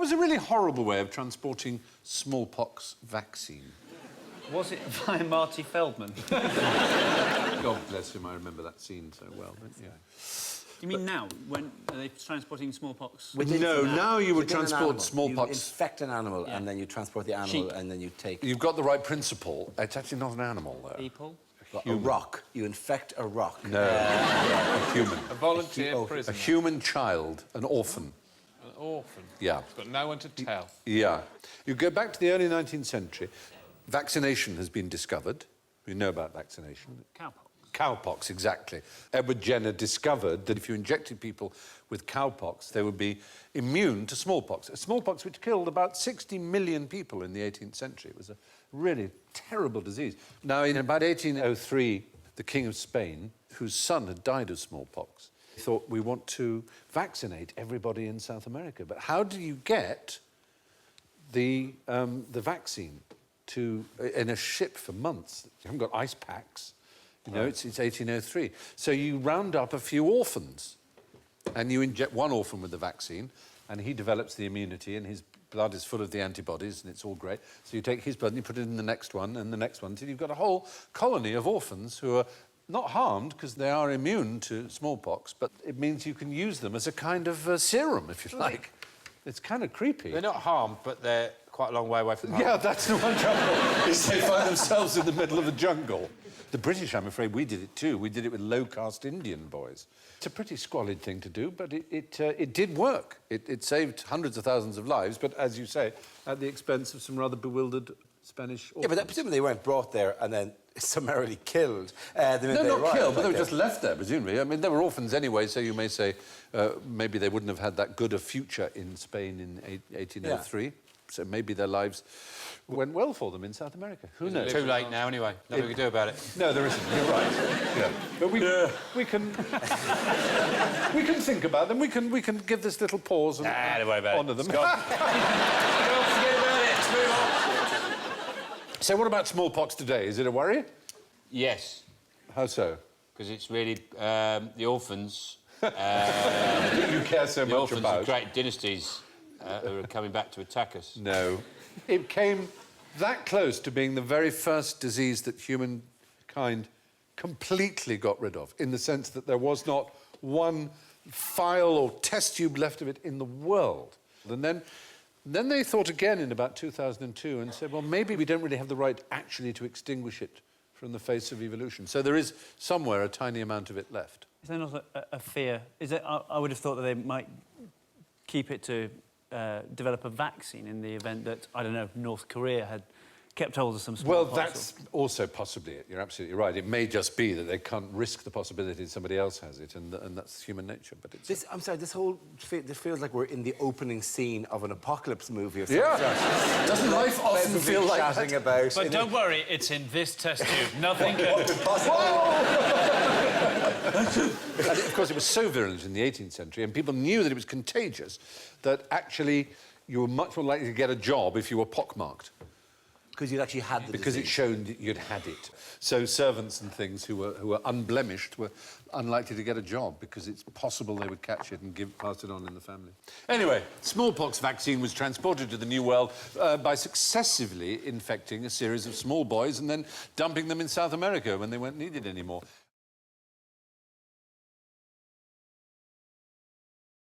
was a really horrible way of transporting smallpox vaccine? Was it by Marty Feldman? God bless him, I remember that scene so well, don't you? You mean now, when are they transporting smallpox? No, now you would transport smallpox... You infect an animal, and then you transport the animal, Sheep. and then you take... You've got the right principle. It's actually not an animal, though. People? A rock. You infect a rock. No, a human. A volunteer prisoner. A human child, an orphan. An orphan? Yeah. He's got no one to tell. Yeah. You go back to the early 19th century, vaccination has been discovered. We know about vaccination. Cowpox. Cowpox, exactly. Edward Jenner discovered that if you injected people with cowpox, they would be immune to smallpox. A smallpox which killed about 60 million people in the 18th century. It was a really terrible disease. Now, in about 1803, the King of Spain, whose son had died of smallpox, thought, we want to vaccinate everybody in South America. But how do you get the vaccine in a ship for months? You haven't got ice packs. You know, it's 1803. So you round up a few orphans and you inject one orphan with the vaccine and he develops the immunity and his blood is full of the antibodies and it's all great. So you take his blood and you put it in the next one and the next one until you've got a whole colony of orphans who are not harmed because they are immune to smallpox, but it means you can use them as a kind of serum, if you like. It's kind of creepy. They're not harmed, but they're quite a long way away from home. Yeah, that's the one trouble, is they find themselves in the middle of a jungle. The British, I'm afraid, we did it too. We did it with low-caste Indian boys. It's a pretty squalid thing to do, but it did work. It saved hundreds of thousands of lives, but, as you say, at the expense of some rather bewildered Spanish orphans. Yeah, but presumably they weren't brought there and then summarily killed. No, not killed, but they were just left there, presumably. I mean, they were orphans anyway, so you may say maybe they wouldn't have had that good a future in Spain in 1803. Yeah. So maybe their lives went well for them in South America. Who knows? Too late now, anyway. Nothing we can do about it. No, there isn't. You're right. Yeah. But we can we can think about them. We can give this little pause and don't worry about honour them. Don't forget about it. Let's move on. So, what about smallpox today? Is it a worry? Yes. How so? Because it's really the orphans. You care so the much orphans about of great dynasties who are coming back to attack us. No. It came that close to being the very first disease that humankind completely got rid of, in the sense that there was not one vial or test tube left of it in the world. And then they thought again in about 2002 and said, well, maybe we don't really have the right actually to extinguish it from the face of evolution. So there is somewhere a tiny amount of it left. Is there not a fear? Is there, I would have thought that they might keep it to develop a vaccine in the event that, I don't know, North Korea had kept hold of some smallpox. Well, that's also possibly it. You're absolutely right. It may just be that they can't risk the possibility that somebody else has it, and that's human nature. But it's... I'm sorry, this feels like we're in the opening scene of an apocalypse movie or something. Yeah. Doesn't life often feel like chatting that? About... But don't worry, it's in this test tube. Nothing can... And of course, it was so virulent in the 18th century, and people knew that it was contagious, that actually you were much more likely to get a job if you were pockmarked. Because you'd actually had the Because disease. it showed that you'd had it. So servants and things who were unblemished were unlikely to get a job because it's possible they would catch it and pass it on in the family. Anyway, smallpox vaccine was transported to the New World by successively infecting a series of small boys and then dumping them in South America when they weren't needed anymore.